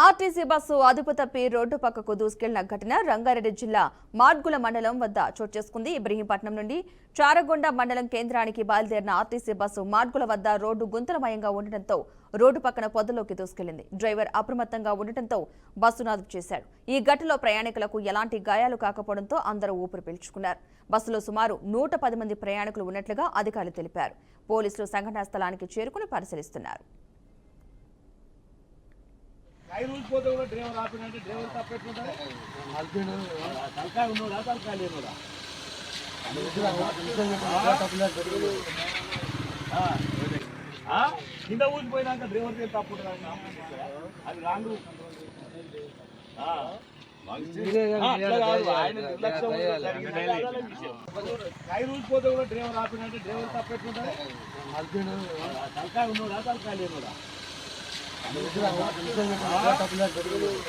RTC bus అదుపు తప్పి road పక్కకు దూసుకెళ్లిన ఘటన రంగారెడ్డి జిల్లా మాడ్గుల మండలం వద్ద చోటు చేసుకుంది. ఇబ్రహీంపట్నం నుండి చారగొండ మండలం కేంద్రానికి బయలుదేరిన ఆర్టీసీ బస్సు మాడ్గుల వద్ద రోడ్డు గుంతలమయంగా ఉండటంతో రోడ్డు పక్కన పొదలోకి దూసుకెళ్లింది. డ్రైవర్ అప్రమత్తంగా ఉండటంతో బస్సును అదుపు చేశాడు. ఈ ఘటనలో ప్రయాణికులకు ఎలాంటి గాయాలు కాకపోవడంతో అందరూ ఊపిరి పీల్చుకున్నారు. బస్సులో సుమారు 110 మంది ప్రయాణికులు ఉన్నట్లుగా అధికారులు తెలిపారు. పోలీసులు సంఘటనా స్థలానికి చేరుకుని పరిశీలిస్తున్నారు. డ్రైవర్ ఆపినంటే డ్రైవర్ తప్పెట్టుకుంటా తలకాయ ఉన్నోడా తలకాయ లేనోడా కింద ఊసిపోయినాక డ్రైవర్ తప్పుంటుందా అది రాంగు టైర్ ఊసిపోతే కూడా డ్రైవర్ ఆపినంటే డ్రైవర్ తప్పెట్టుకుంటా తలకాయ ఉన్నోడా తలకాయ లేనోడా